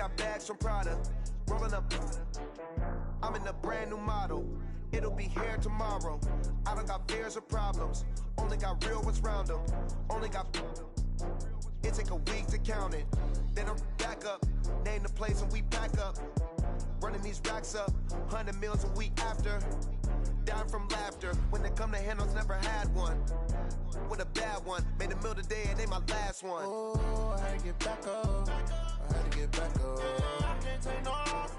got bags from Prada, rolling up. I'm in a brand new model. It'll be here tomorrow. I don't got fears or problems. Only got real ones round them. Only got. It take a week to count it. Then I'm back up. Name the place and we pack up. Running these racks up. 100 meals a week after. Dying from laughter. When they come to handles, never had one. With a bad one. Made a meal today and they my last one. Oh, I had to get back up. I had to get back up. I can't take no off.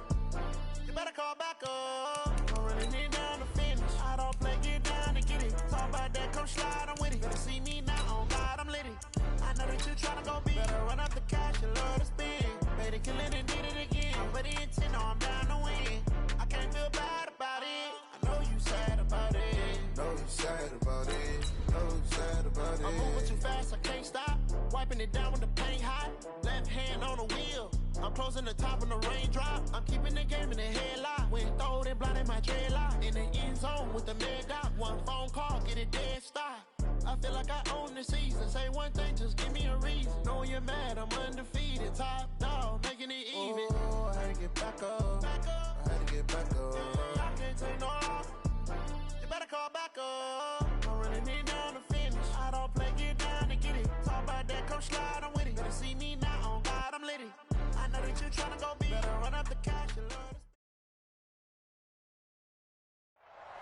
You better call back up. I'm running it down to finish. I don't play, get down to get it. Talk about that, come slide, I'm with it. Better see me now, on God, I'm lit it. I know that you tryna go big. Better run up the cash, you love to spend. Better kill it and did it again. I'm ready intent, no, I'm down to win. I can't feel bad about it. I know you sad about it. Know you sad about it. Know you sad about it. I'm moving too fast, I can't stop. Wiping it down with the paint hot. Left hand on the wheel. I'm closing the top when the raindrop. I'm keeping the game in the headlock. When throwed and blinded my dreadlock. In the end zone with the mad dot. One phone call, get it dead stop. I feel like I own the season. Say one thing, just give me a reason. Knowing you're mad, I'm undefeated. Top dog, making it even. Oh, I had to get back up. I had to get back up. I can't take no off. You better call back up. I'm running it down to finish. I don't play, get down to get it. Talk about that, come slide, I'm with it. Better see me now, on God, I'm lit it. I know that you tryna go big. Better run up the cash, you love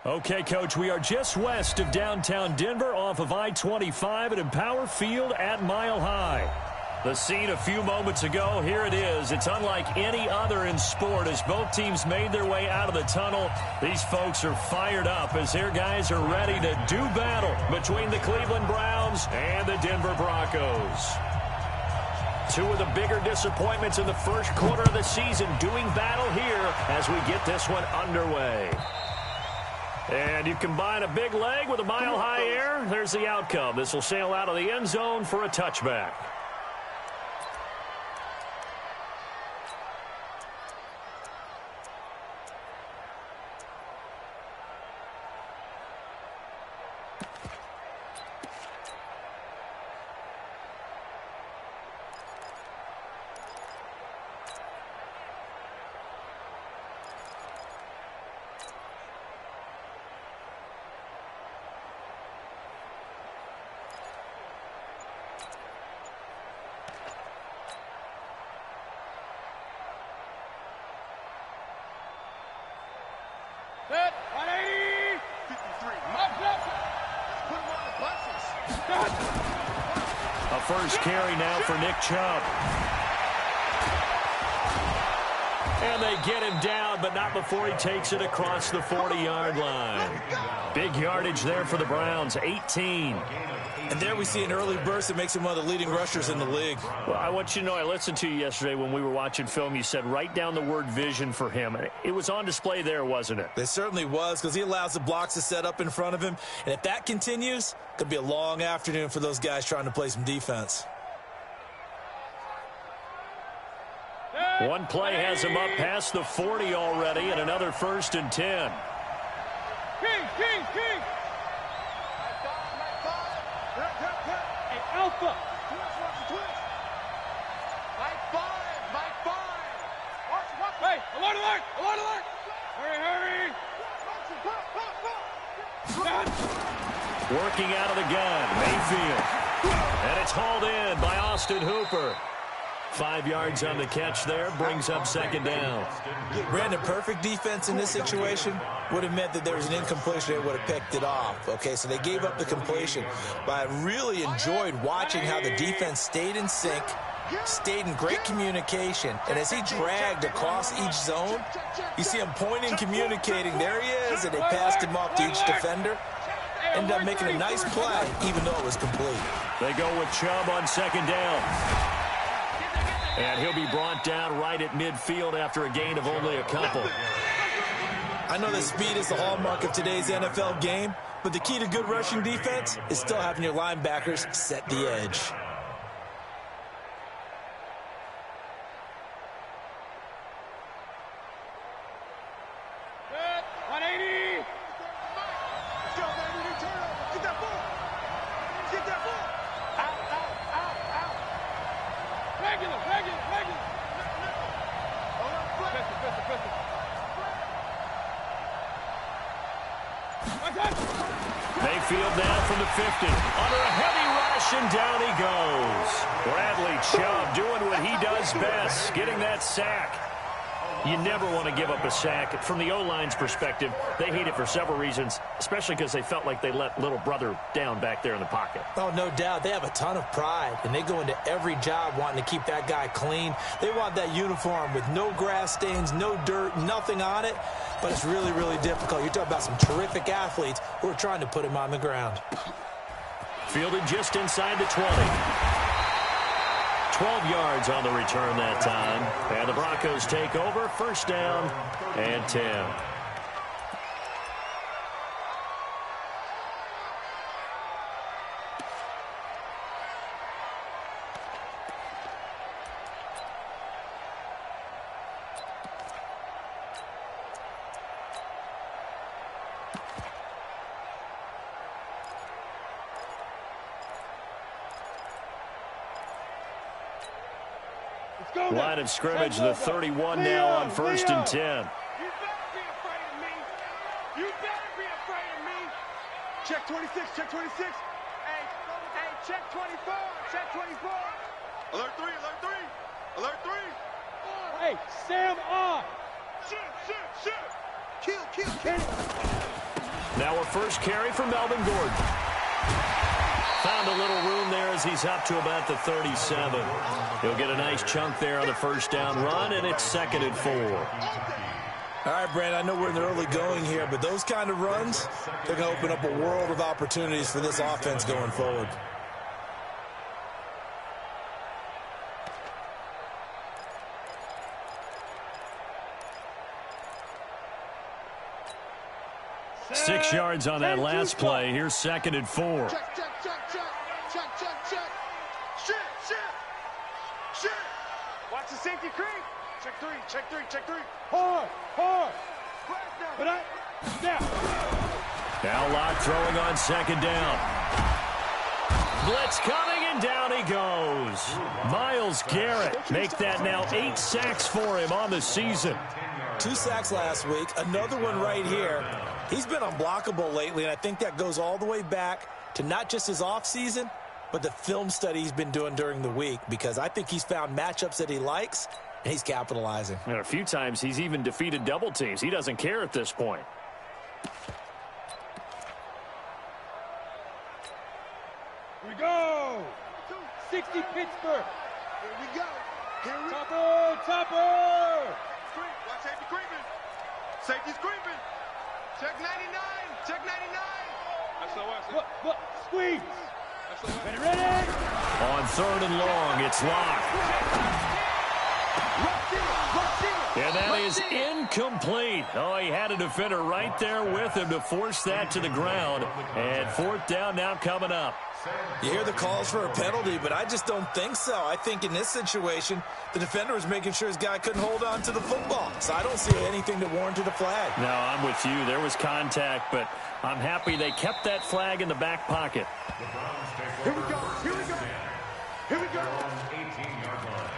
to. Okay, Coach, we are just west of downtown Denver off of I-25 at Empower Field at Mile High. The scene a few moments ago, here it is. It's unlike any other in sport as both teams made their way out of the tunnel. These folks are fired up as their guys are ready to do battle between the Cleveland Browns and the Denver Broncos. Two of the bigger disappointments in the first quarter of the season doing battle here as we get this one underway. And you combine a big leg with a mile-high air, there's the outcome. This will sail out of the end zone for a touchback. Set, 180. 53. Put him on the buses. A first carry now for Nick Chubb. And they get him down, but not before he takes it across the 40-yard line. Big yardage there for the Browns, 18. And there we see an early burst that makes him one of the leading rushers in the league. Well, I want you to know, I listened to you yesterday when we were watching film. You said write down the word vision for him. It was on display there, wasn't it? It certainly was, because he allows the blocks to set up in front of him. And if that continues, it could be a long afternoon for those guys trying to play some defense. One play has him up past the 40 already, and another 1st and 10. King. Hey, Alpha. Mike 5. Hey, alert. Hurry. Working out of the gun, Mayfield. And it's hauled in by Austin Hooper. 5 yards on the catch there, brings up 2nd down. Brandon, perfect defense in this situation would have meant that there was an incompletion. They would have picked it off. Okay, so they gave up the completion. But I really enjoyed watching how the defense stayed in sync, stayed in great communication. And as he dragged across each zone, you see him pointing, communicating. There he is, and they passed him off to each defender. Ended up making a nice play, even though it was complete. They go with Chubb on 2nd down. And he'll be brought down right at midfield after a gain of only a couple. I know that speed is the hallmark of today's NFL game, but the key to good rushing defense is still having your linebackers set the edge. Set, 180. Get that ball. Out. Regular. Mayfield now from the 50. Under a heavy rush, and down he goes. Bradley Chubb doing what he does best, getting that sack. You never want to give up a sack. From the O-line's perspective, they hate it for several reasons, especially because they felt like they let little brother down back there in the pocket. Oh, no doubt. They have a ton of pride, and they go into every job wanting to keep that guy clean. They want that uniform with no grass stains, no dirt, nothing on it, but it's really, really difficult. You're talking about some terrific athletes who are trying to put him on the ground. Fielded just inside the 20. 12 yards on the return that time. And the Broncos take over. First down and 10. Line of scrimmage, the 31 now on first and 10. You better be afraid of me. You better be afraid of me. Check 26, check 26. Hey, check 24, check 24. Alert 3, alert 3, alert 3. Hey, Sam on. Shit. Kill. Now a first carry for Melvin Gordon. Found a little room there as he's up to about the 37. He'll get a nice chunk there on the first down run, and it's 2nd and 4. All right, Brandon, I know we're in the early going here, but those kind of runs, they're going to open up a world of opportunities for this offense going forward. Six yards on that last play. Here's 2nd and 4. Check. Shit. Watch the safety creep. Check three. Hard. Now. Now Locke throwing on 2nd down. Blitz coming, and down he goes. Myles Garrett make that now 8 sacks for him on the season. 2 sacks last week, another one right here. He's been unblockable lately, and I think that goes all the way back to not just his offseason, but the film study he's been doing during the week, because I think he's found matchups that he likes, and he's capitalizing. And a few times he's even defeated double teams. He doesn't care at this point. Here we go. 60 Pittsburgh. Here we go. Topper. Watch safety creeping. Safety's creeping. Check 99. What? Squeeze. Ready. On 3rd and long, it's Locke. And that is incomplete. Oh, he had a defender right there with him to force that to the ground. And 4th down now coming up. You hear the calls for a penalty, but I just don't think so. I think in this situation, the defender was making sure his guy couldn't hold on to the football. So I don't see anything that warranted a flag. No, I'm with you. There was contact, but I'm happy they kept that flag in the back pocket. Here we go. 18-yard line.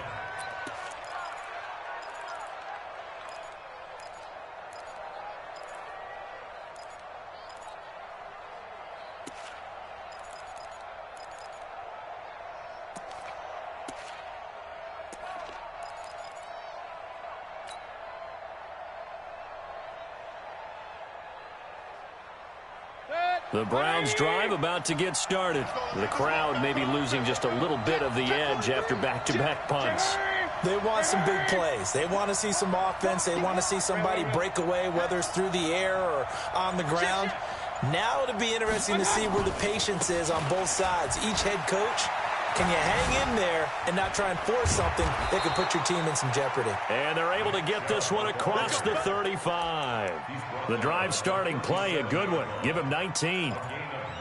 The Browns drive about to get started. The crowd may be losing just a little bit of the edge after back-to-back punts. They want some big plays. They want to see some offense. They want to see somebody break away, whether it's through the air or on the ground. Now it'll be interesting to see where the patience is on both sides. Each head coach, can you hang in there and not try and force something that could put your team in some jeopardy? And they're able to get this one across the 35. The drive starting play, a good one. Give him 19.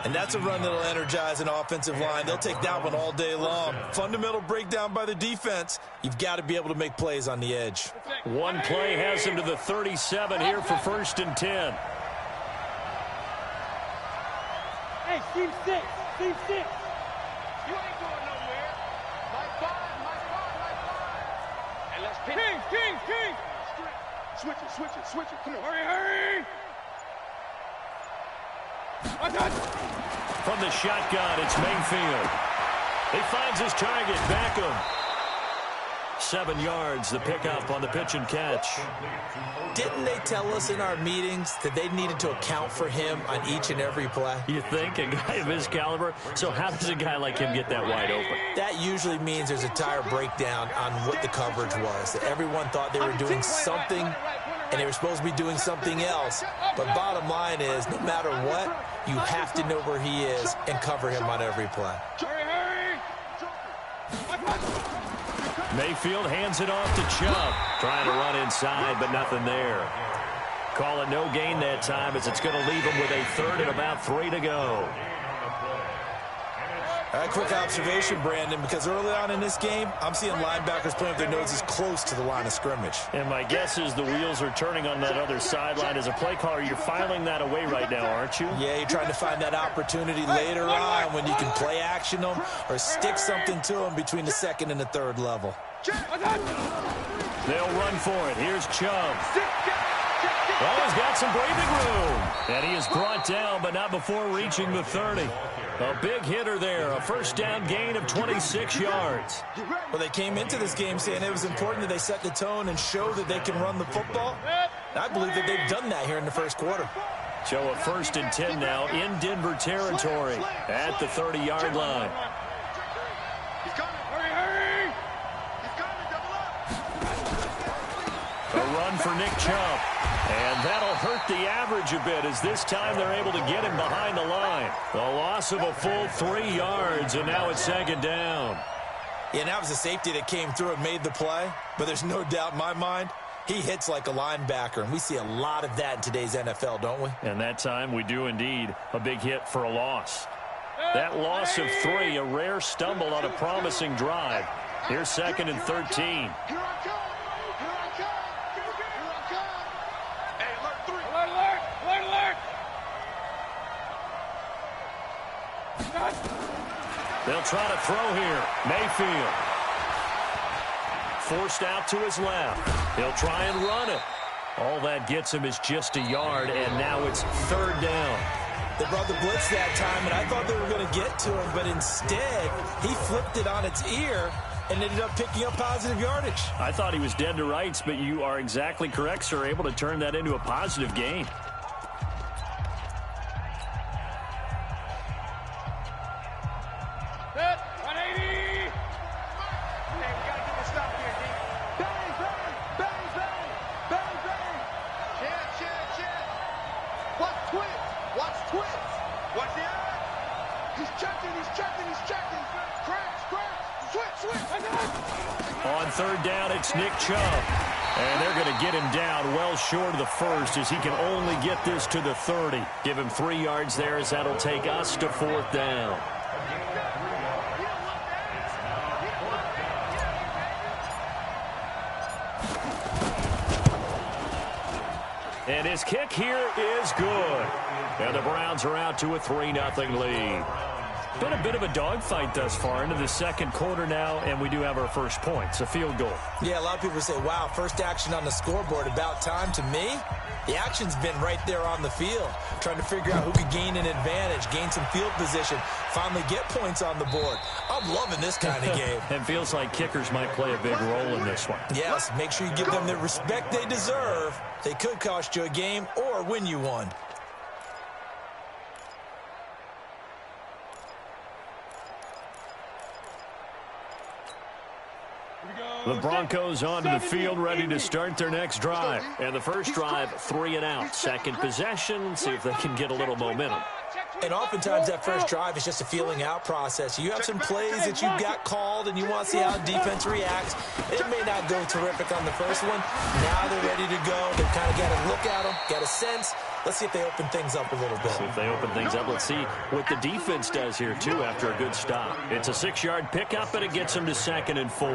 And that's a run that'll energize an offensive line. They'll take that one all day long. Fundamental breakdown by the defense. You've got to be able to make plays on the edge. One play has him to the 37 here for 1st and 10. Hey, team 6. You ain't going nowhere. My five. And let's pin it. King. Switch it. Come on. Hurry. From the shotgun, it's Mayfield. He finds his target, Beckham. 7 yards, the pickup on the pitch and catch. Didn't they tell us in our meetings that they needed to account for him on each and every play? You think? A guy of his caliber? So how does a guy like him get that wide open? That usually means there's a tire breakdown on what the coverage was. That everyone thought they were doing something, and they were supposed to be doing something else. But bottom line is, no matter what, you have to know where he is and cover him on every play. Mayfield hands it off to Chubb. Trying to run inside, but nothing there. Call it no gain that time, as it's going to leave him with a 3rd and about 3 to go. All right, quick observation, Brandon, because early on in this game, I'm seeing linebackers playing with their noses close to the line of scrimmage. And my guess is the wheels are turning on that other sideline. As a play caller, you're filing that away right now, aren't you? Yeah, you're trying to find that opportunity later on when you can play action them or stick something to them between the 2nd and the 3rd level. They'll run for it. Here's Chubb. Oh, he's got some breathing room. And he is brought down, but not before reaching the 30. A big hitter there. A first down gain of 26 yards. Well, they came into this game saying it was important that they set the tone and show that they can run the football. And I believe that they've done that here in the first quarter. So a 1st and 10 now in Denver territory at the 30-yard line. A run for Nick Chubb. And that'll hurt the average a bit, as this time they're able to get him behind the line. The loss of a full 3 yards, and now it's 2nd down. Yeah, and that was a safety that came through and made the play. But there's no doubt in my mind, he hits like a linebacker. And we see a lot of that in today's NFL, don't we? And that time we do indeed. A big hit for a loss. That loss of 3, a rare stumble on a promising drive. Here's 2nd and 13. They'll try to throw here. Mayfield. Forced out to his left. He'll try and run it. All that gets him is just a yard, and now it's 3rd down. They brought the blitz that time, and I thought they were going to get to him, but instead, he flipped it on its ear and ended up picking up positive yardage. I thought he was dead to rights, but you are exactly correct, sir. Able to turn that into a positive gain. On 3rd down, it's Nick Chubb. And they're going to get him down well short of the 1st, as he can only get this to the 30. Give him 3 yards there, as that'll take us to 4th down. And his kick here is good. And the Browns are out to a 3-0 lead. Been a bit of a dogfight thus far into the 2nd quarter now, and we do have our first points, a field goal. Yeah, a lot of people say, wow, first action on the scoreboard, about time. To me, the action's been right there on the field, trying to figure out who could gain an advantage, gain some field position, finally get points on the board. I'm loving this kind of game. It feels like kickers might play a big role in this one. Yes, make sure you give them the respect they deserve. They could cost you a game or win you one. The Broncos onto the field, ready to start their next drive. And the first drive, 3 and out. Second possession, see if they can get a little momentum. And oftentimes that first drive is just a feeling out process. You have some plays that you've got called and you want to see how the defense reacts. It may not go terrific on the first one. Now they're ready to go. They've kind of got to look at them, got a sense. Let's see if they open things up a little bit. See if they open things up. Let's see what the defense does here, too, after a good stop. It's a 6-yard pickup, and it gets them to 2nd and 4.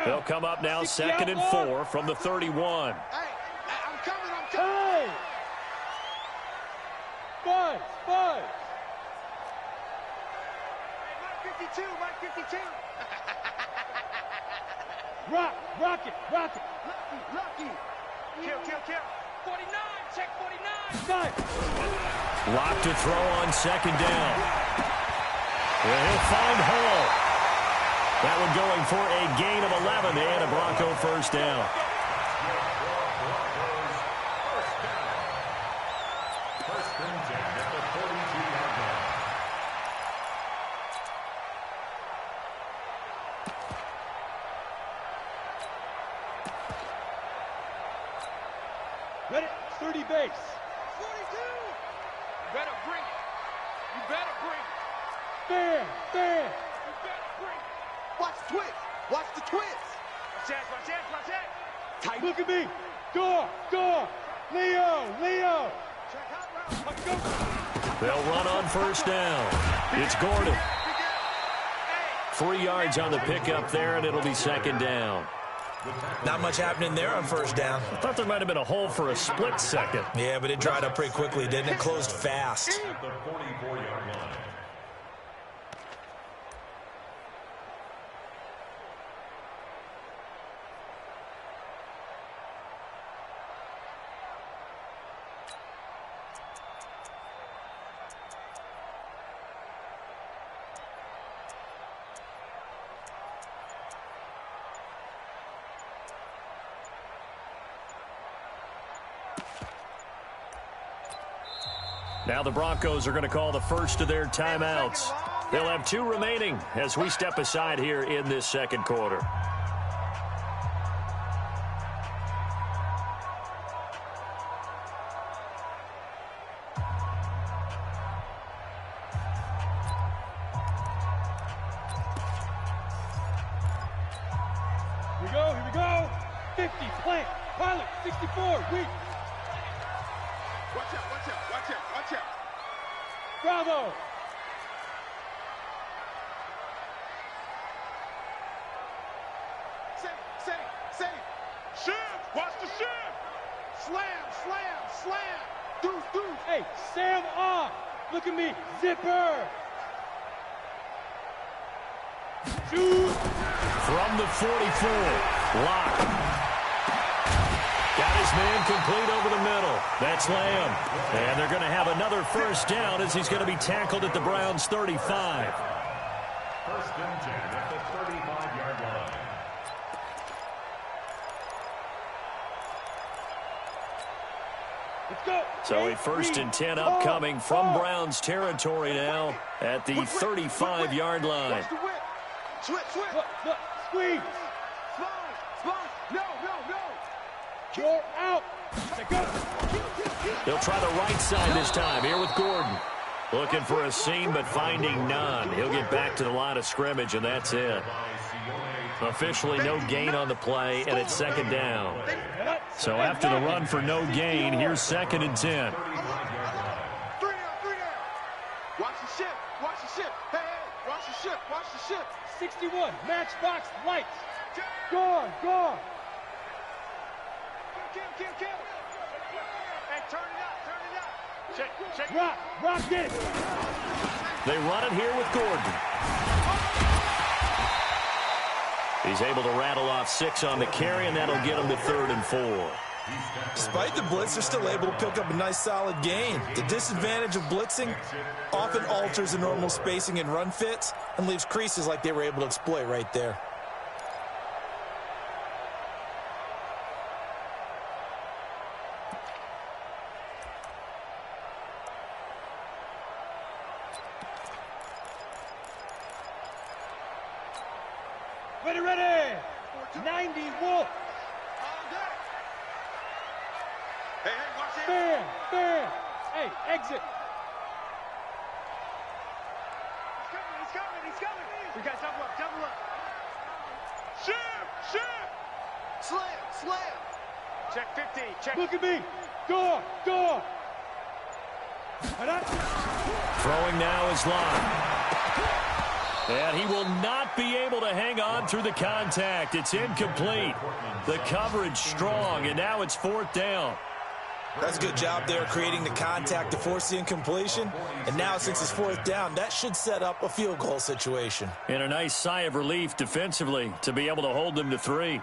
They'll come up now 2nd and 4 from the 31. Buzz. Hey, Mike 52. Rock it. Lucky. Kill. 49, check 49. Nice. Locked to throw on second down. Well, he'll find Hall. That one going for a gain of 11 and a Bronco first down. Ready? 30 base. 42. You better bring it. Fair. You better bring it. Watch the twist. Watch the twist. Watch that. Tight. Look at me. Door. Leo. Check out route. Let's go. They'll run on first down. It's Gordon. 3 yards on the pickup there, and it'll be second down. Not much happening there on first down. I thought there might have been a hole for a split second. Yeah, but it dried up pretty quickly, didn't it? Closed fast. At the 44-yard line. Now the Broncos are going to call the first of their timeouts. They'll have 2 remaining as we step aside here in this second quarter. Here we go. 50, plant, pilot, 64, weak. Watch out. Bravo. Safe. Shift. Watch the shift. Slam. Deuce. Hey, Sam off. Look at me. Zipper. Shoot. From the 44, Locke. Got his man complete over the middle. That's Lamb. And they're going to have another first down as he's going to be tackled at the Browns' 35. First and 10 at the 35-yard line. Let's go. So a first and 10 upcoming from Browns territory now at the 35-yard line. Watch the whip. Switch. Look. Squeeze. Slide. No. You're out. Go. They'll try the right side this time here with Gordon. Looking for a seam, but finding none. He'll get back to the line of scrimmage, and that's it. Officially no gain on the play, and it's second down. So after the run for no gain, here's second and 10. 3 down. Watch the shift. Hey, watch the shift. 61, matchbox lights. Gone. Kill. Hey, turn it up. Check. Rock it. They run it here with Gordon. He's able to rattle off 6 on the carry, and that'll get him to 3rd and 4. Despite the blitz, they're still able to pick up a nice solid gain. The disadvantage of blitzing often alters the normal spacing and run fits and leaves creases like they were able to exploit right there. Ready. 90 Wolf. Hey, watch it. Fair. Hey, exit. He's coming. We got double up. Shift. Slam. Check 50. Check. Look at me. Door. Throwing now is Locke. And he will not be able to hang on through the contact. It's incomplete. The coverage strong, and now it's 4th down. That's a good job there creating the contact to force the incompletion. And now since it's 4th down, that should set up a field goal situation. And a nice sigh of relief defensively to be able to hold them to 3.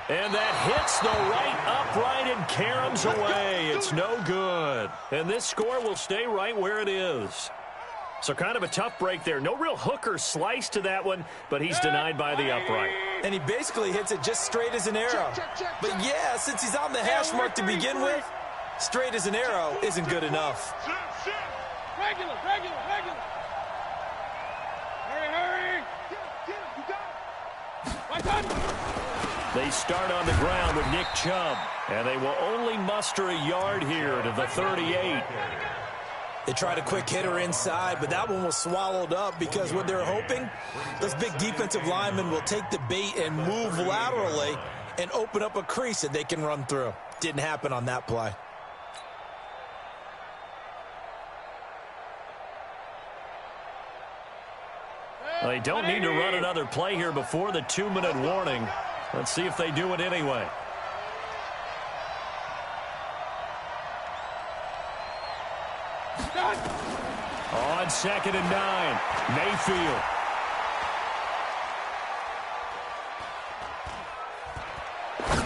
And that hits the right upright and caroms away. It's no good. And this score will stay right where it is. So kind of a tough break there. No real hook or slice to that one, but he's denied by the upright. And he basically hits it just straight as an arrow. But yeah, since he's on the hash mark to begin with, straight as an arrow isn't good enough. Regular. Hurry. Get him. You got it. They start on the ground with Nick Chubb, and they will only muster a yard here to the 38. They tried a quick hitter inside, but that one was swallowed up because what they're hoping, those big defensive linemen will take the bait and move laterally and open up a crease that they can run through. Didn't happen on that play. They don't need to run another play here before the 2-minute warning. Let's see if they do it anyway. On 2nd and 9, Mayfield.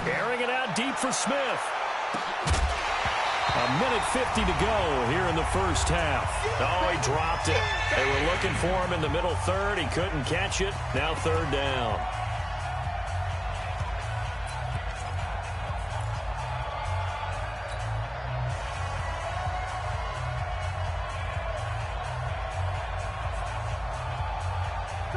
Airing it out deep for Smith. 1:50 to go here in the first half. Oh, he dropped it. They were looking for him in the middle third. He couldn't catch it. Now 3rd down.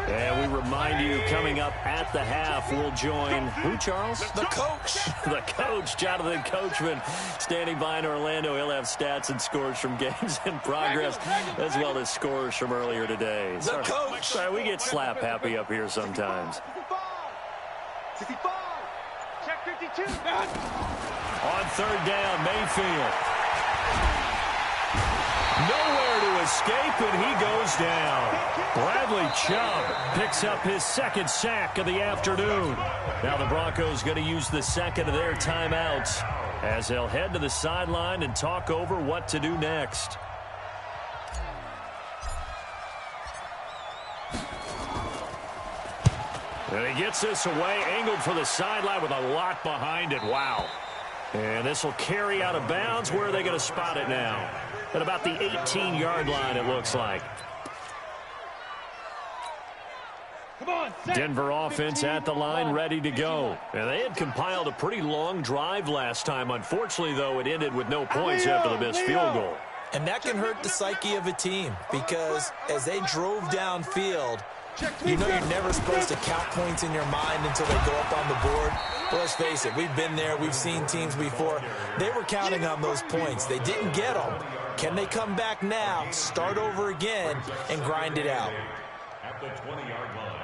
And we remind you, coming up at the half, we'll join who, Charles? The coach. The coach, Jonathan Coachman, standing by in Orlando. He'll have stats and scores from games in progress, as well as scores from earlier today. The coach. Sorry, we get slap happy up here sometimes. 65. Check 52. On 3rd down, Mayfield. Nowhere to escape, and he goes down. Bradley Chubb picks up his 2nd sack of the afternoon. Now the Broncos going to use the 2nd of their timeouts as they'll head to the sideline and talk over what to do next. And he gets this away, angled for the sideline with a lot behind it. Wow. And this will carry out of bounds. Where are they going to spot it now? At about the 18-yard line, it looks like. Denver offense at the line, ready to go. And they had compiled a pretty long drive last time. Unfortunately, though, it ended with no points after the missed field goal. And that can hurt the psyche of a team because as they drove downfield, you know you're never supposed to count points in your mind until they go up on the board. But let's face it, we've been there. We've seen teams before. They were counting on those points. They didn't get them. Can they come back now, start over again, and grind it out? At the 20-yard line.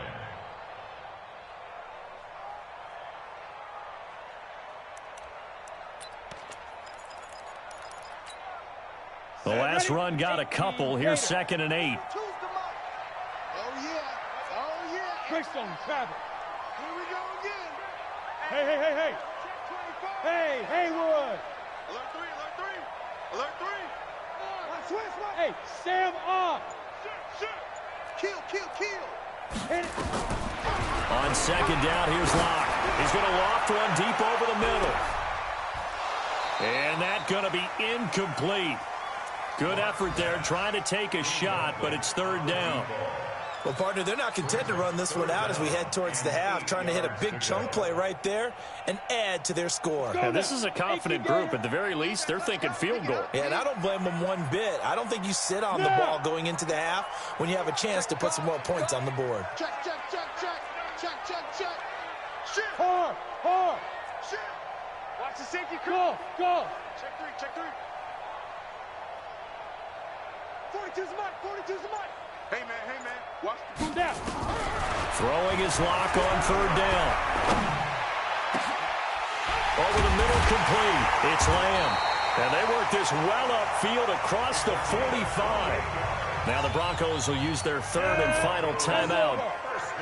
The last run got a couple. Here's 2nd and 8. Greystone, travel. Here we go again. Hey. Hey, Haywood. Alert 3. Hey, Sam off. Kill. Hit it. On 2nd down, here's Locke. He's going to loft one deep over the middle. And that's going to be incomplete. Good effort there, trying to take a shot, but it's 3rd down. Well, partner, they're not content to run this one out as we head towards the half, trying to hit a big chunk play right there and add to their score. Now, this is a confident group. At the very least, they're thinking field goal. Yeah, and I don't blame them one bit. I don't think you sit on the ball going into the half when you have a chance to put some more points on the board. Check. Shit. Hard. Shit. Watch the safety crew. Go. Check 3. 42's the mic. Hey, man. Watch the boom down. Throwing his Lock on 3rd down. Over the middle, complete. It's Lamb. And they work this well upfield across the 45. Now the Broncos will use their third and final timeout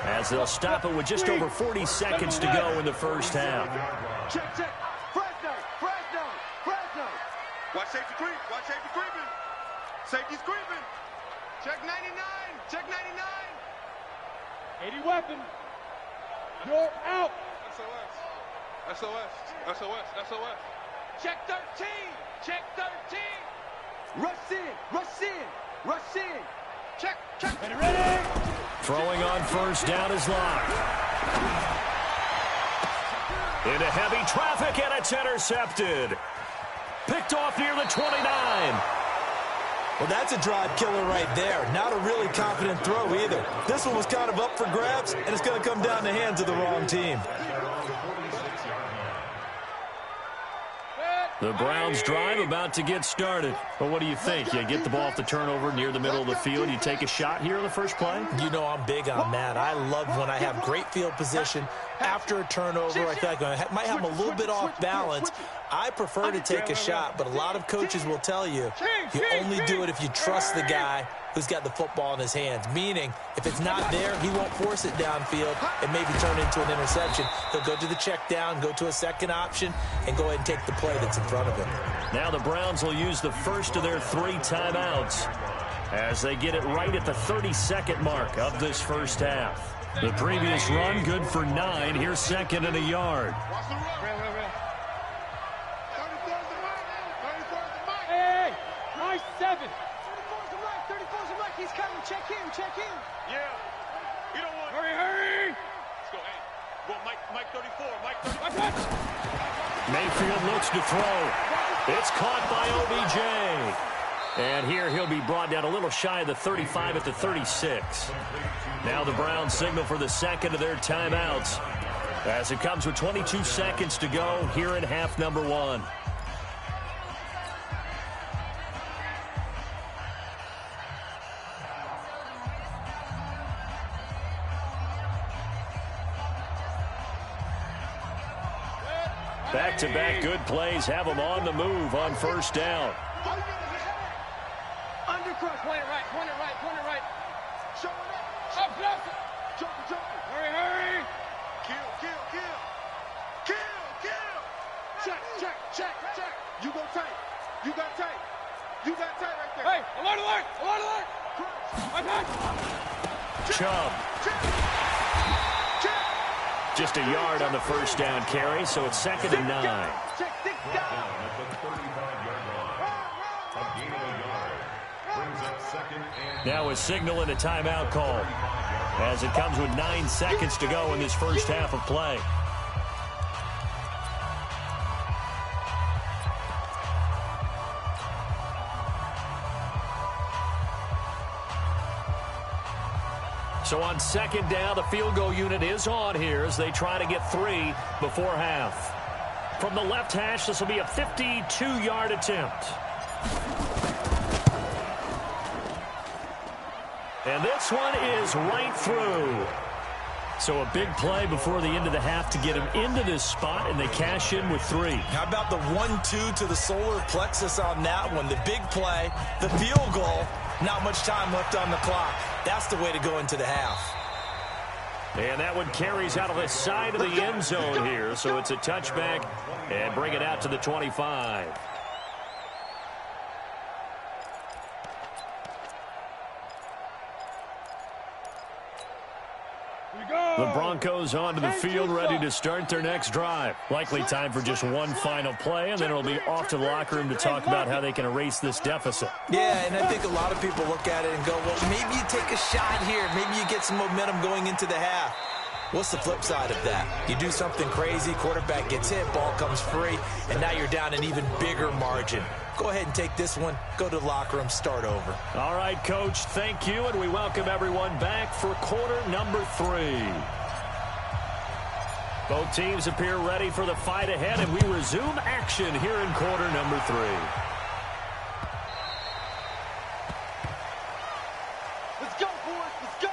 as they'll stop it with just over 40 seconds to go in the first half. Check. Fresno. Watch safety creep. Safety's creeping. Check 99. 80 weapon. You're out. SOS. Check 13. Rush in. Check. Ready. Throwing on first down is Locke. Into heavy traffic, and it's intercepted. Picked off near the 29. Well, that's a drive killer right there. Not a really confident throw either. This one was kind of up for grabs, and it's going to come down the hands of the wrong team. The Browns drive about to get started. Well, what do you think? You get the ball off the turnover near the middle of the field. You take a shot here in the first play? You know I'm big on that. I love when I have great field position after a turnover. I feel like I might have a little bit off balance. I prefer to take a shot, but a lot of coaches will tell you only do it if you trust the guy who's got the football in his hands. Meaning, if it's not there, he won't force it downfield and maybe turn into an interception. He'll go to the check down, go to a second option, and go ahead and take the play that's in front of him. Now the Browns will use the first of their 3 timeouts as they get it right at the 32nd mark of this first half. The previous run good for 9. Here's second and a yard. Hey, nice 7. 34's the mic. He's coming. Check him. Yeah. You don't want. Hurry. Let's go. Hey, go Mike 34. Mike 34. Mayfield looks to throw. It's caught by OBJ. And here he'll be brought down a little shy of the 35 at the 36. Now the Browns signal for the second of their timeouts as it comes with 22 seconds to go here in half number 1. Back-to-back good plays have them on the move on first down. Undercross. Point it right. Show it up. Jump. Hurry. Kill. Check. You got tight right there. Hey, alert. Chubb. Just a yard on the first down carry, so it's second and 9. Check 6 down. Now a signal and a timeout call as it comes with 9 seconds to go in this first half of play. So on second down, the field goal unit is on here as they try to get 3 before half. From the left hash, this will be a 52-yard attempt. And this one is right through. So a big play before the end of the half to get him into this spot, and they cash in with 3. How about the 1-2 to the solar plexus on that one? The big play, the field goal, not much time left on the clock. That's the way to go into the half. And that one carries out of the side of the end zone here, so it's a touchback and bring it out to the 25. The Broncos onto the field, ready to start their next drive. Likely time for just one final play, and then it'll be off to the locker room to talk about how they can erase this deficit. Yeah, and I think a lot of people look at it and go, well, maybe you take a shot here. Maybe you get some momentum going into the half. What's the flip side of that? You do something crazy, quarterback gets hit, ball comes free, and now you're down an even bigger margin. Go ahead and take this one, go to the locker room, start over. All right, Coach, thank you, and we welcome everyone back for quarter number 3. Both teams appear ready for the fight ahead, and we resume action here in quarter number 3. Let's go, boys. Let's go.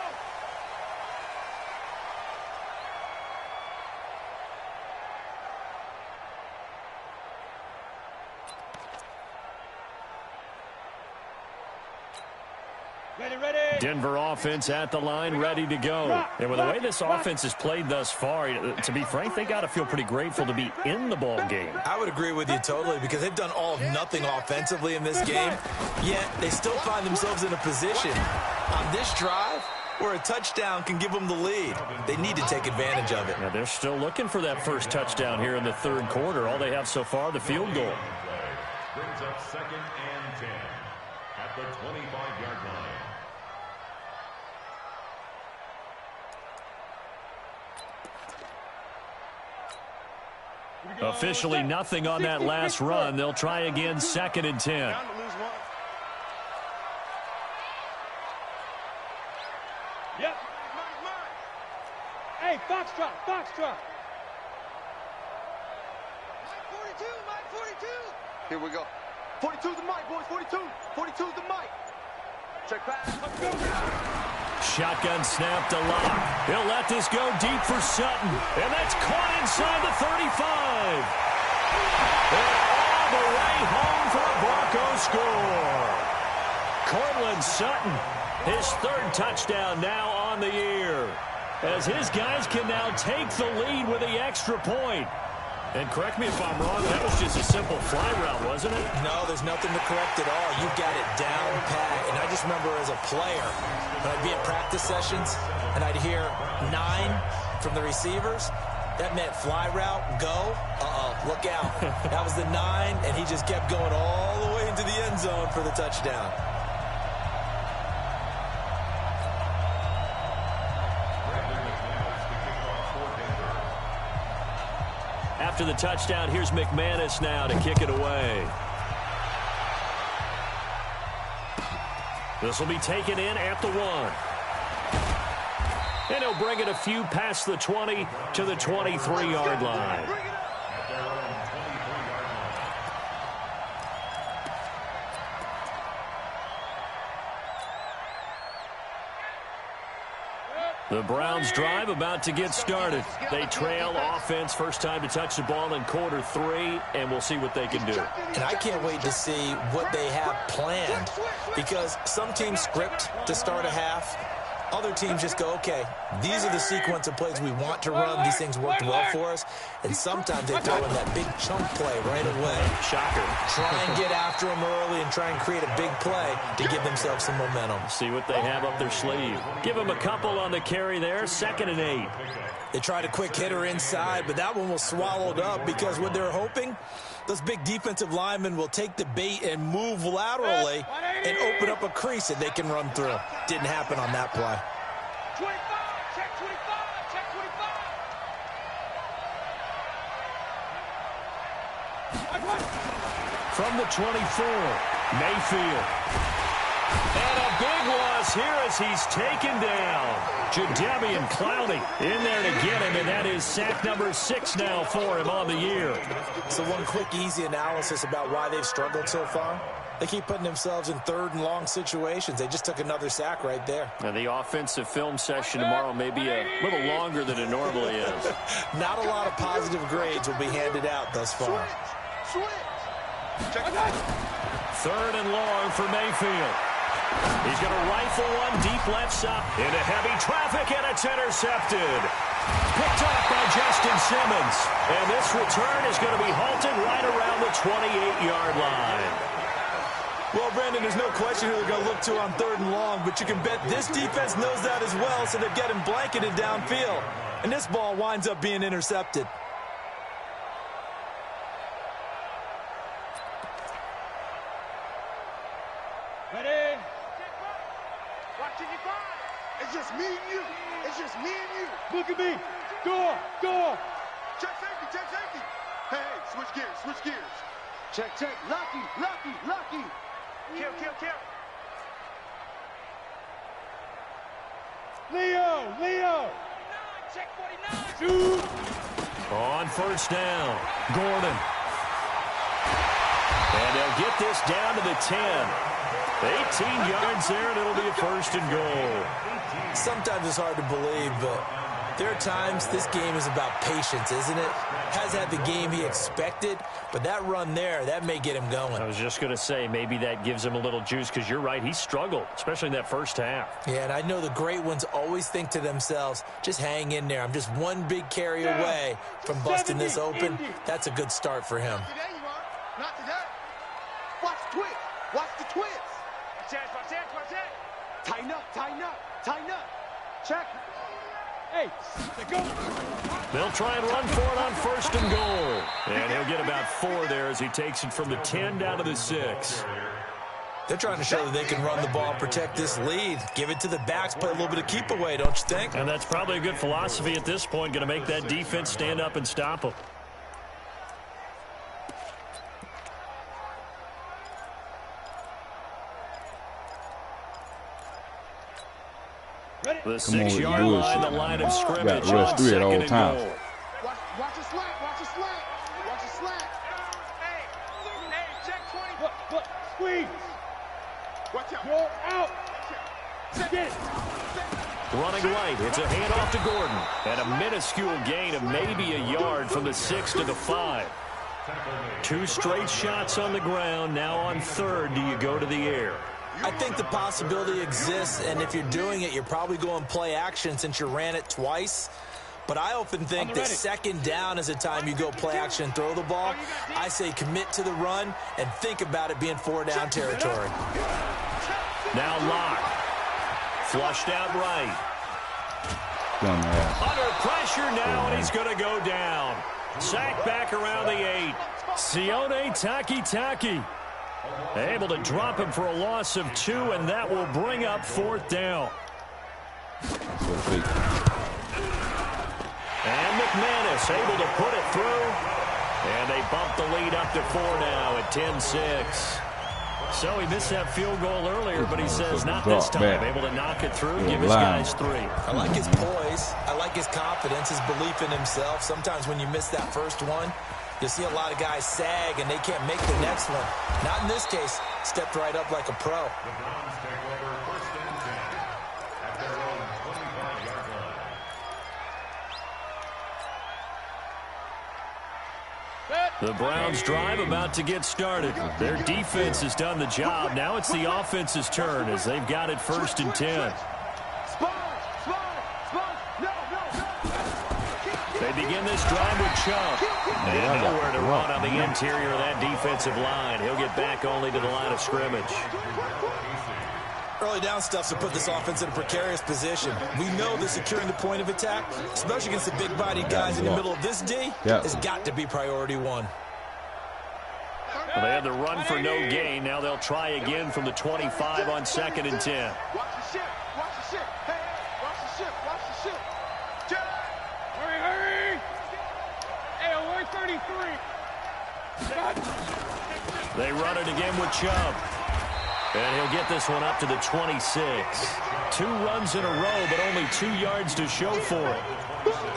Denver offense at the line, ready to go. And with the way this offense has played thus far, to be frank, they got to feel pretty grateful to be in the ball game. I would agree with you totally because they've done all of nothing offensively in this game, yet they still find themselves in a position on this drive where a touchdown can give them the lead. They need to take advantage of it. Now they're still looking for that first touchdown here in the third quarter. All they have so far, the field goal. Brings up 2nd and 10 at the 25-yard line. Officially nothing on that last run. They'll try again, 2nd and 10. Yep. Hey, Foxtrot, Foxtrot. Mike 42. Here we go. 42's the mic, boys. 42. 42's the mic. Check pass. Let's go. Shotgun snap to Locke. He'll let this go deep for Sutton. And that's caught inside the 35. And all the way home for a Broncos score. Cortland Sutton, his third touchdown now on the year. As his guys can now take the lead with the extra point. And correct me if I'm wrong, that was just a simple fly route, wasn't it? No, there's nothing to correct at all. You got it down pat. And I just remember as a player, when I'd be in practice sessions and I'd hear 9 from the receivers, that meant fly route, go, look out. That was the 9, and he just kept going all the way into the end zone for the touchdown. After the touchdown, here's McManus now to kick it away. This will be taken in at the 1. And he'll bring it a few past the 20 to the 23-yard line. The Browns drive about to get started. They trail offense, first time to touch the ball in quarter 3, and we'll see what they can do. And I can't wait to see what they have planned, because some teams script to start a half. Other teams just go, okay, these are the sequence of plays we want to run. These things worked well for us. And sometimes they throw in that big chunk play right away. Shocker. Try and get after them early and try and create a big play to give themselves some momentum. See what they have up their sleeve. Give them a couple on the carry there, 2nd and 8. They tried a quick hitter inside, but that one was swallowed up because what they're hoping, those big defensive linemen will take the bait and move laterally and open up a crease that they can run through. Didn't happen on that play. 25, check 25, check 25. From the 24, Mayfield. And a big loss here as he's taken down. Jadeveon Clowney in there to get him, and that is sack number 6 now for him on the year. So one quick, easy analysis about why they've struggled so far. They keep putting themselves in 3rd and long situations. They just took another sack right there. Now the offensive film session tomorrow may be a little longer than it normally is. Not a lot of positive grades will be handed out thus far. Check it out. 3rd and long for Mayfield. He's going to rifle one deep left side into heavy traffic, and it's intercepted. Picked up by Justin Simmons. And this return is going to be halted right around the 28-yard line. Well, Brandon, there's no question who they're going to look to on 3rd and long, but you can bet this defense knows that as well, so they're getting blanketed downfield. And this ball winds up being intercepted. Ready? Watching you fire. It's just me and you. It's just me and you. Look at me. Go. Check safety, check safety. Hey, switch gears. Check. Lucky. Kill. Leo. Check 49. Shoot. On first down, Gordon. And they'll get this down to the 10. 18 yards there, and it'll be a 1st and goal. Sometimes it's hard to believe, but There are times this game is about patience, isn't it? Has had the game he expected, but that run there, that may get him going. I was just going to say, maybe that gives him a little juice, because you're right, he struggled, especially in that first half. Yeah, and I know the great ones always think to themselves, just hang in there. I'm just one big carry away from busting this open. That's a good start for him. Today you are. Not today. Watch the twist. Watch the twist. Watch that. Tighten up. Check. Hey, go. They'll try and run for it on 1st and goal. And he'll get about 4 there as he takes it from the 10 down to the 6. They're trying to show that they can run the ball and protect this lead. Give it to the backs, play a little bit of keep away, don't you think? And that's probably a good philosophy at this point, going to make that defense stand up and stop them. The 6-yard line, the line of scrimmage on 2nd and goal. Watch the slack. Hey, check 20. Look, squeeze. Watch out. Roll out. Get it. Running right, it's a handoff to Gordon. And a minuscule gain of maybe a yard from the 6 to the 5. 2 straight shots on the ground. Now on 3rd, do you go to the air? I think the possibility exists, and if you're doing it, you're probably going play action since you ran it twice. But I often think that 2nd down is a time you go play action and throw the ball. I say commit to the run and think about it being 4-down territory. Now Locke. Flushed out right. Under pressure now, and he's going to go down. Sacked back around the 8. Sione Takitaki. Able to drop him for a loss of 2, and that will bring up 4th down. And McManus able to put it through. And they bump the lead up to 4 now at 10-6. So he missed that field goal earlier, but he says not this time. Able to knock it through, give his guys 3. I like his poise. I like his confidence, his belief in himself. Sometimes when you miss that first one, you see a lot of guys sag, and they can't make the next one. Not in this case. Stepped right up like a pro. The Browns take over 1st and 10 at their own 25-yard line. The Browns drive about to get started. Their defense has done the job. Now it's the offense's turn as they've got it 1st and 10. They begin this drive with Chubb. And nowhere to run on the interior of that defensive line. He'll get back only to the line of scrimmage. Early down stuff to put this offense in a precarious position. We know that securing the point of attack, especially against the big-bodied guys in the middle of this D, has got to be priority 1. Well, they had the run for no gain. Now they'll try again from the 25 on 2nd and 10. Watch the ship. Hey, watch the ship. Hurry. Hey, alert 33. They run it again with Chubb. And he'll get this one up to the 26. 2 runs in a row, but only 2 yards to show for it.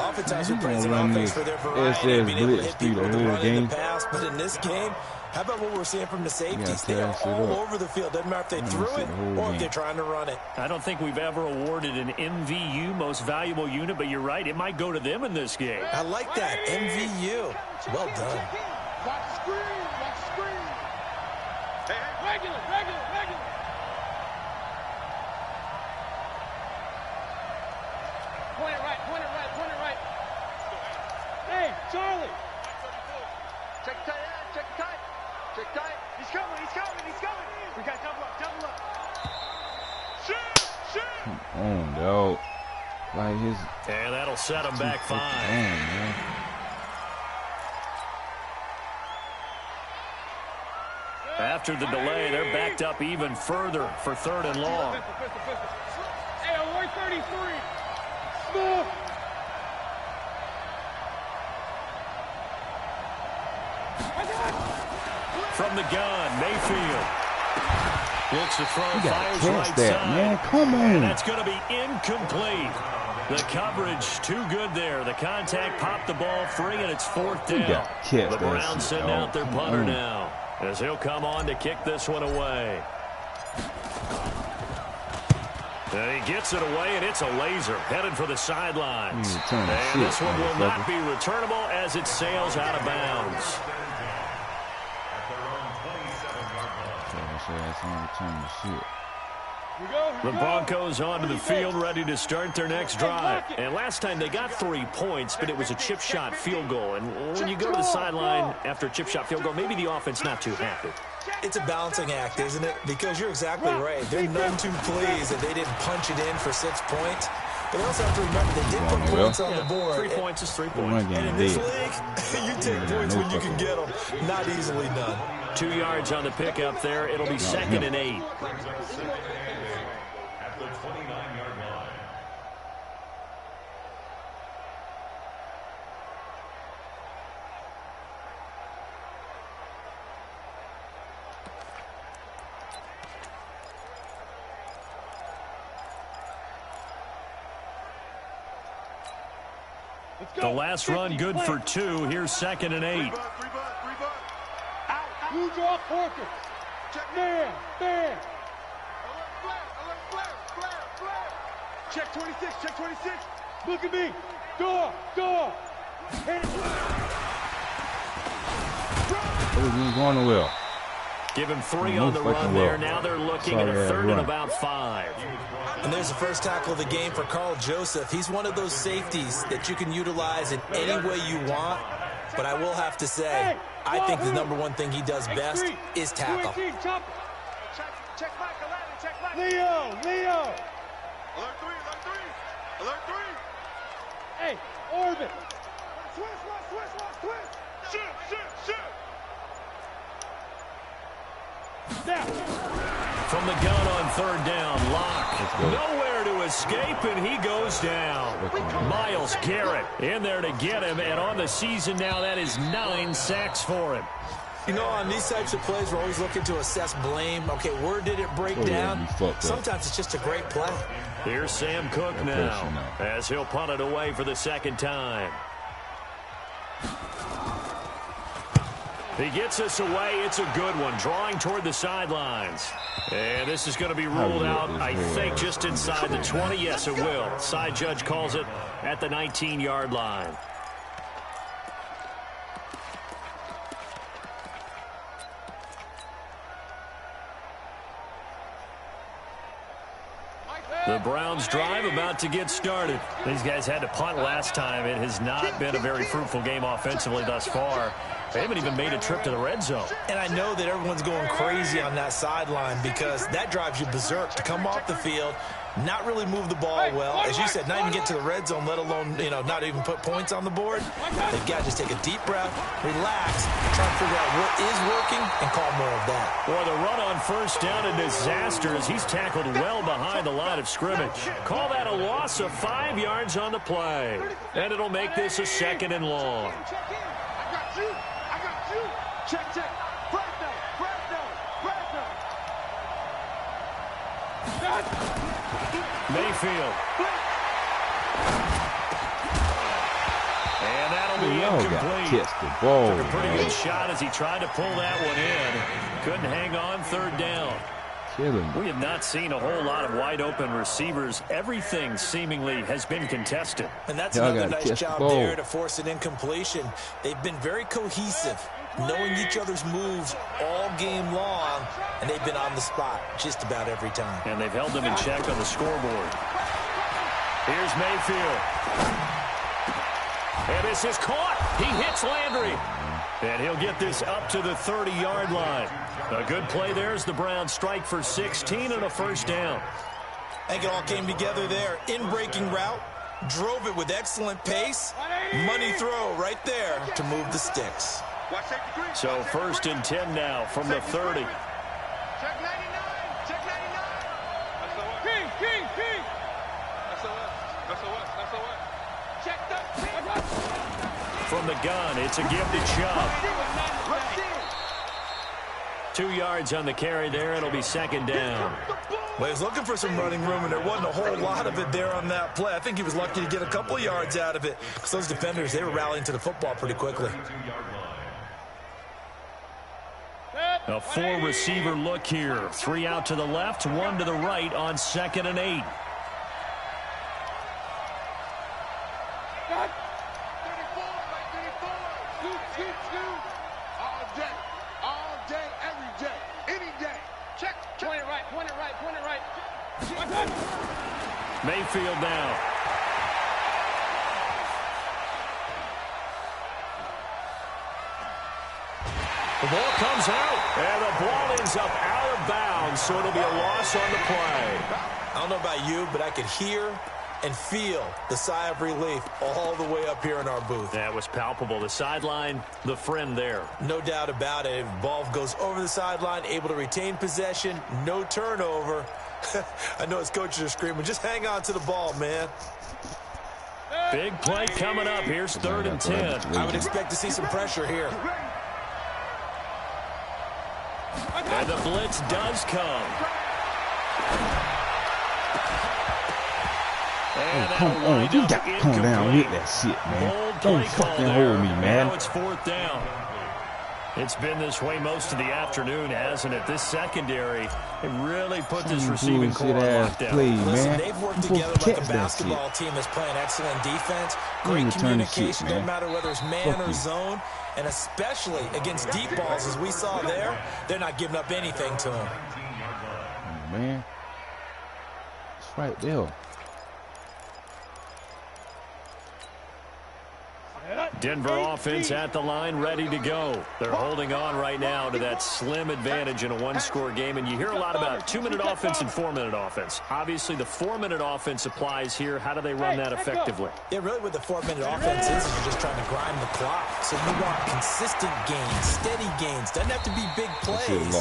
Oftentimes we praise an offense for their variety, being able to hit people with the run in the past. But in this game, how about what we're seeing from the safeties? They are all over the field. Doesn't matter if they threw it or if they're trying to run it. I don't think we've ever awarded an MVU, most valuable unit, but you're right, it might go to them in this game. I like that, MVU. Well done. Watch the screen. Hey, regular. Point it right. Hey, Charlie. Check tight. He's coming. We got double up. Shoot. Come on, dog. Like his. And that'll set him back 5. Man. After the delay, they're backed up even further for 3rd and long. Hey, alert 33. Move. From the gun, Mayfield. Looks to throw, You gotta fires catch right that, side. man. Come on. And that's going to be incomplete. The coverage too good there. The contact popped the ball free, and it's 4th down. The Browns send out their punter now, as he'll come on to kick this one away. And he gets it away, and it's a laser headed for the sidelines. And this one will not be returnable as it sails out of bounds. The Broncos onto the field, ready to start their next drive. And last time they got 3 points, but it was a chip shot field goal. And when you go to the sideline after a chip shot field goal, maybe the offense not too happy. It's a balancing act, isn't it? Because you're exactly right. They're none too pleased that they didn't punch it in for 6 points. But they also have to remember they did put points on the board. 3 points is 3 points. And in this league, you take points when you can get them. Not easily done. 2 yards on the pickup there. It'll be 2nd and 8. At the 29-yard line. The last run good for 2. Here's 2nd and 8. You draw Porter. Man. Check 26, check 26. Look at me. Door. Everything's going well. Give him 3 on the run there. Now they're looking at a 3rd and about 5. And there's the first tackle of the game for Carl Joseph. He's one of those safeties that you can utilize in any way you want. But I will have to say, I think the number one thing he does best is tackle. Check Mike. Leo. Alert 3. Hey, orbit. Switch. Shoot. Now. From the gun on 3rd down, Locke nowhere to escape, and he goes down. Myles Garrett in there to get him, and on the season now, that is 9 sacks for him. You know, on these types of plays, we're always looking to assess blame. Okay, where did it break down? Sometimes it's just a great play. Here's Sam Cook now, as he'll punt it away for the 2nd time. He gets us away. It's a good one, drawing toward the sidelines. And this is going to be ruled out, I think, just inside the 20. Yes, it will. Side judge calls it at the 19-yard line. The Browns drive about to get started. These guys had to punt last time. It has not been a very fruitful game offensively thus far. They haven't even made a trip to the red zone. And I know that everyone's going crazy on that sideline because that drives you berserk to come off the field, not really move the ball well. As you said, not even get to the red zone, let alone, not even put points on the board. They've got to just take a deep breath, relax, try to figure out what is working, and call more of that. Boy, the run on 1st down, a disaster as he's tackled well behind the line of scrimmage. Call that a loss of 5 yards on the play. And it'll make this a 2nd and long. I got you. Check. Fresno. Mayfield. And that'll be incomplete. Took a pretty good shot as he tried to pull that one in. Couldn't hang on 3rd down. We have not seen a whole lot of wide open receivers. Everything seemingly has been contested. And that's another nice job there to force an incompletion. They've been very cohesive, knowing each other's moves all game long, and they've been on the spot just about every time. And they've held them in check on the scoreboard. Here's Mayfield. And this is caught. He hits Landry. And he'll get this up to the 30-yard line. A good play there as the Browns strike for 16 and a 1st down. I think it all came together there. In-breaking route, drove it with excellent pace. Money throw right there to move the sticks. So 1st and 10 now from the 30. Check 99. King. SOS. Check that. From the gun, it's a give to Chubb. 2 yards on the carry there. It'll be 2nd down. Well, he was looking for some running room, and there wasn't a whole lot of it there on that play. I think he was lucky to get a couple of yards out of it because those defenders, they were rallying to the football pretty quickly. A four-receiver look here. 3 out to the left, 1 to the right on 2nd and 8. Mayfield now. The ball comes out, and the ball ends up out of bounds, so it'll be a loss on the play. I don't know about you, but I could hear and feel the sigh of relief all the way up here in our booth. That was palpable. The sideline, the friend there. No doubt about it. If the ball goes over the sideline, able to retain possession, no turnover. I know his coaches are screaming, just hang on to the ball, man. Big play coming up. Here's 3rd and 10. I would expect to see some pressure here. And the blitz does come. Oh, come on. You got to come down with that shit, man. Don't fucking hold me, man. Now it's 4th down. It's been this way most of the afternoon, hasn't it? This secondary, it really put this receiving core on lockdown. Listen, they've worked together like a basketball team that's playing excellent defense, great communication, no matter whether it's man or zone, and especially against deep balls, as we saw there, they're not giving up anything to them. Oh, man. It's right there. Denver offense at the line, ready to go. They're holding on right now to that slim advantage in a one-score game. And you hear a lot about 2-minute offense and 4-minute offense. Obviously, the 4-minute offense applies here. How do they run that effectively? Yeah, really what the 4-minute offense is you're just trying to grind the clock. So you want consistent gains, steady gains. Doesn't have to be big plays,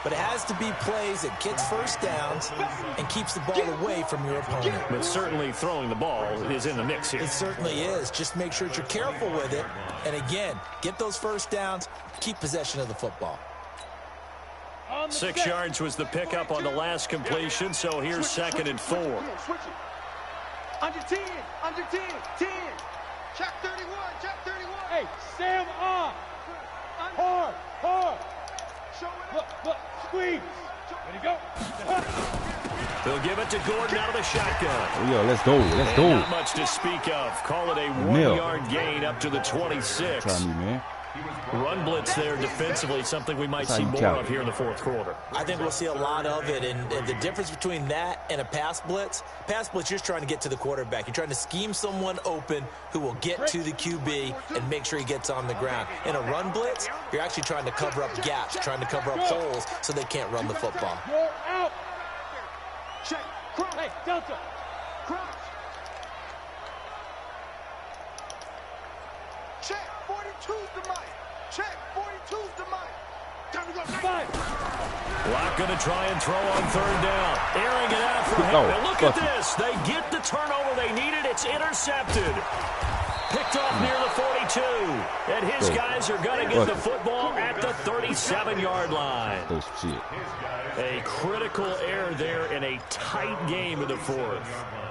but it has to be plays that gets first downs and keeps the ball away from your opponent. But certainly throwing the ball is in the mix here. It certainly is. Just make sure that you're careful with it. And again, get those first downs, keep possession of the football. 6 yards was the pickup on the last completion, so here's 2nd and 4. Under 10, 10. Check 31, check 31. Hey, Sam on. Hard. Look, squeeze. Ready to go. They'll give it to Gordon out of the shotgun. Oh, yeah, let's go. Not much to speak of. Call it a 1-yard gain up to the 26. Try me, man. Run blitz there defensively, something we might see more of here in the 4th quarter. I think we'll see a lot of it, and the difference between that and a pass blitz, you're just trying to get to the quarterback. You're trying to scheme someone open who will get to the QB and make sure he gets on the ground. In a run blitz, you're actually trying to cover up gaps, trying to cover up holes so they can't run the football. Out. Check. Hey, Delta. Cross. Check. 42's the mic. Check. 42's the mic. Time to go. 5. Lock going to try and throw on 3rd down. Airing it out for him. Now look at this. They get the turnover they needed. It's intercepted. Picked off near the 42. And his guys are going to get the football at the 37-yard line. A critical error there in a tight game in the 4th.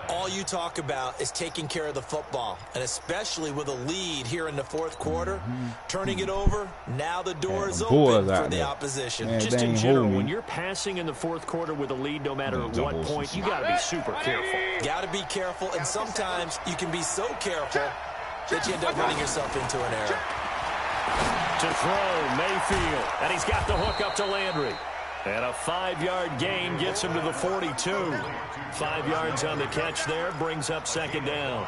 All you talk about is taking care of the football, and especially with a lead here in the 4th quarter, turning it over, now the door is open for the opposition. Man, just in general, when you're passing in the 4th quarter with a lead, no matter at what point, you got to be super careful. Got to be careful, and sometimes you can be so careful that you end up running yourself into an error. To throw, Mayfield, and he's got the hook up to Landry. And a 5-yard gain gets him to the 42. 5 yards on the catch there, brings up 2nd down.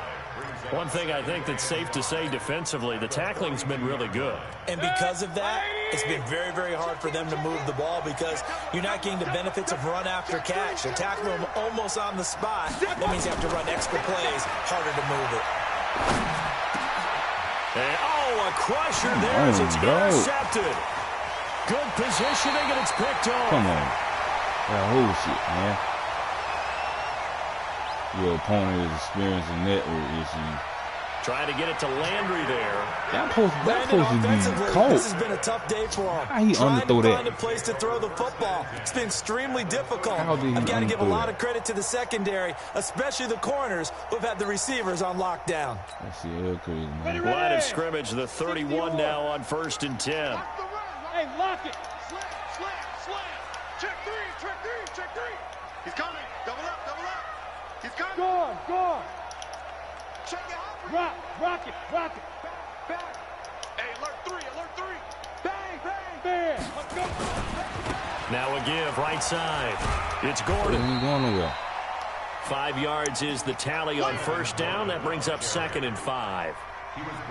One thing I think that's safe to say defensively, the tackling's been really good. And because of that, it's been very, very hard for them to move the ball because you're not getting the benefits of run after catch. They're tackling them almost on the spot. That means you have to run extra plays, harder to move it. And, a crusher there as it's intercepted. Good positioning, and it's picked off. Come on. That shit, man. Your opponent is experiencing network issues. Trying to get it to Landry there. That's supposed to be cold. This has been a tough day for him. How he underthrow that? Find a place to throw the football. It's been extremely difficult. I've got to give a lot of credit to the secondary, especially the corners who've had the receivers on lockdown. That's crazy, man. Line of scrimmage, the 31 now on 1st and 10. Hey, lock it. Slam. Check three. He's coming. Double up. He's coming. Gone. Check it out. Rock it. Back. Hey, alert three. Bang. Let's go. Now a give right side. It's Gordon. Ain't going nowhere. 5 yards is the tally on first down. That brings up 2nd and 5.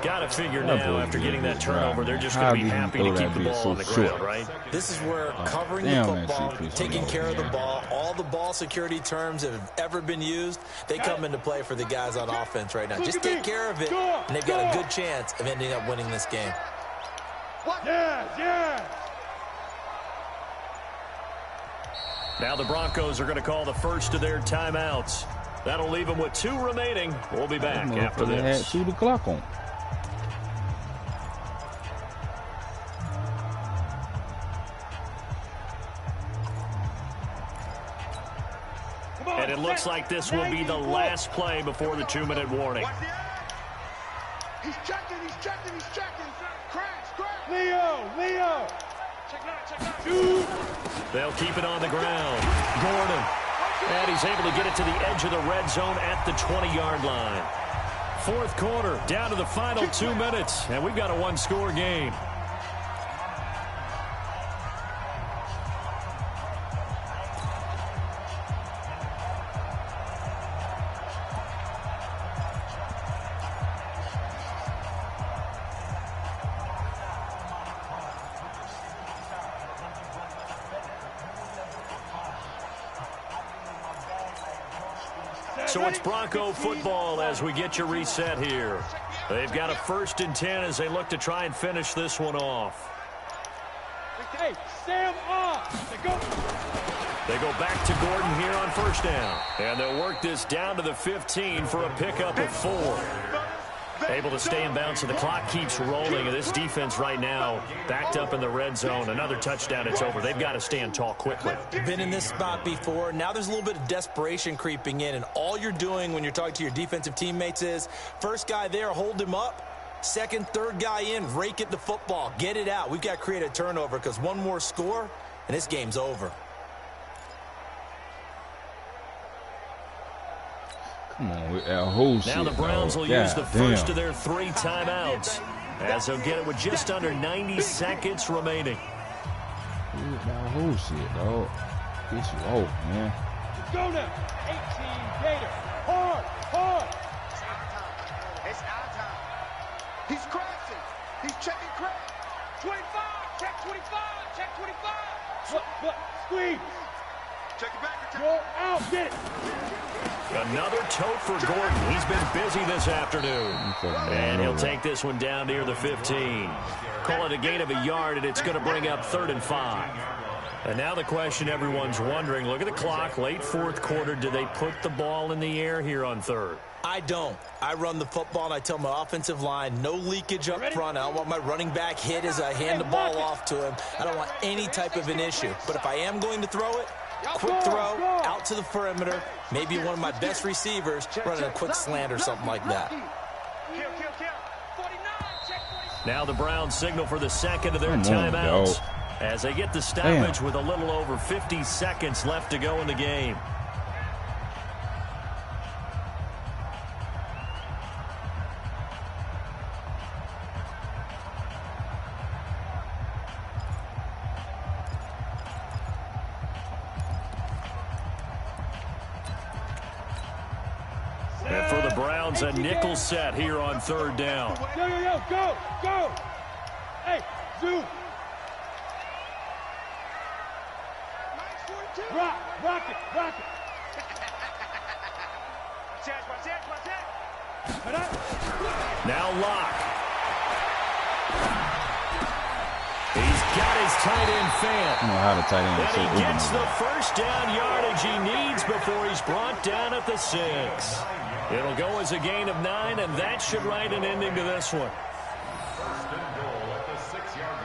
Got to figure now after getting that turnover, they're just going to be happy to keep the ball on the ground, right? This is where covering the football, taking care of the ball, all the ball security terms that have ever been used, they come into play for the guys on offense right now. Just take care of it, and they've got a good chance of ending up winning this game. Yeah. Now the Broncos are going to call the first of their timeouts. That'll leave them with 2 remaining. We'll be back after this. Had 2 the clock on. And it looks like this will be the last play before the 2-minute warning. He's checking. Crash. Leo. Check nine. Dude. They'll keep it on the ground. Gordon. And he's able to get it to the edge of the red zone at the 20-yard line. 4th quarter, down to the final 2 minutes, and we've got a 1-score game. So it's Bronco football as we get you reset here. They've got a 1st and 10 as they look to try and finish this one off. Hey, Sam off. They go back to Gordon here on 1st down. And they'll work this down to the 15 for a pickup of 4. Able to stay in bounds, so the clock keeps rolling. And this defense right now backed up in the red zone. Another touchdown, it's over. They've got to stand tall quickly. Been in this spot before. Now there's a little bit of desperation creeping in. And all you're doing when you're talking to your defensive teammates is, first guy there, hold him up. 2nd, 3rd guy in, rake at the football. Get it out. We've got to create a turnover because one more score, and this game's over. Come on with that whole shit. Now the Browns will use the first of their 3 timeouts as they'll get it with just under 90 seconds remaining. That whole shit, dog. Get you off, man. Let's go now. 18 Gator. Hard. It's our time. He's crashing. He's checking crash. 25. Check 25. Look. Squeeze. Check it back. Go out. Get it. Another tote for Gordon. He's been busy this afternoon. And he'll take this one down near the 15. Call it a gain of a yard, and it's going to bring up 3rd and 5. And now the question everyone's wondering, look at the clock, late 4th quarter. Do they put the ball in the air here on 3rd? I don't. I run the football, and I tell my offensive line, no leakage up front. I don't want my running back hit as I hand the ball off to him. I don't want any type of an issue. But if I am going to throw it, quick throw, out to the perimeter, maybe one of my best receivers running a quick slant or something like that. Now the Browns signal for the 2nd of their timeouts as they get the stoppage with a little over 50 seconds left to go in the game. And for the Browns, a nickel set here on 3rd down. Go. Hey, zoom. Rock it. Now Locke. He's got his tight end fan. I know how the tight end is. And he gets the 1st down yardage he needs before he's brought down at the 6. It'll go as a gain of 9, and that should write an ending to this one. 1st and goal at the 6-yard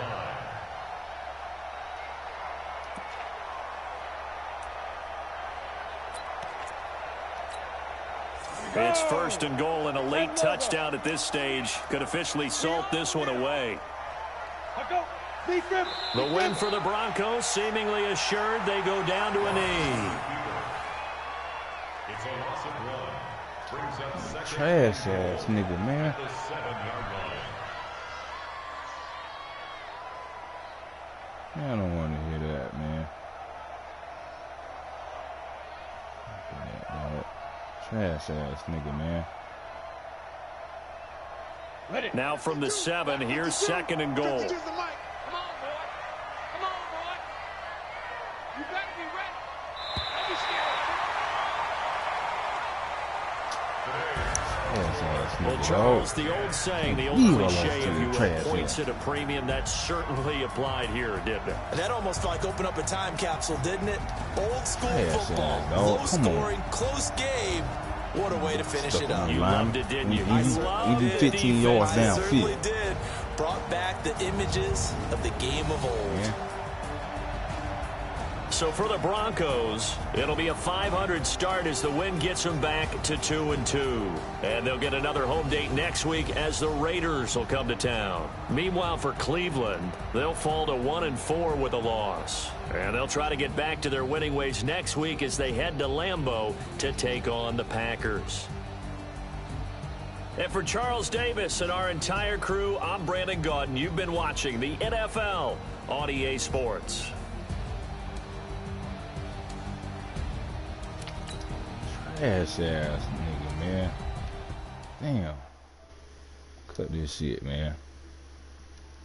line. It's 1st and goal, and a late touchdown at this stage could officially salt this one away. The win for the Broncos, seemingly assured. They go down to a knee. It's a loss of 1. Brings up second. Trash ass nigga, man. At the 7-yard line. Man, I don't want to hear that, man. Trash ass nigga, man. Now from the 7, here's 2nd and goal. Come on, boy. Come on, boy. You better be ready. Don't be scared. Well, Charles, the old saying, the old cliche, if you will, points at a premium. That certainly applied here, didn't it? That almost like opened up a time capsule, didn't it? Old school football, low scoring, close game. What a way to finish it up. You loved it, didn't you? Even 15 yards downfield. Certainly did. Brought back the images of the game of old. Yeah. So for the Broncos, it'll be a 500 start as the win gets them back to 2-2. And they'll get another home date next week as the Raiders will come to town. Meanwhile, for Cleveland, they'll fall to 1-4 with a loss. And they'll try to get back to their winning ways next week as they head to Lambeau to take on the Packers. And for Charles Davis and our entire crew, I'm Brandon Gaudin. You've been watching the NFL on EA Sports. Ass nigga, man. Damn. Cut this shit, man.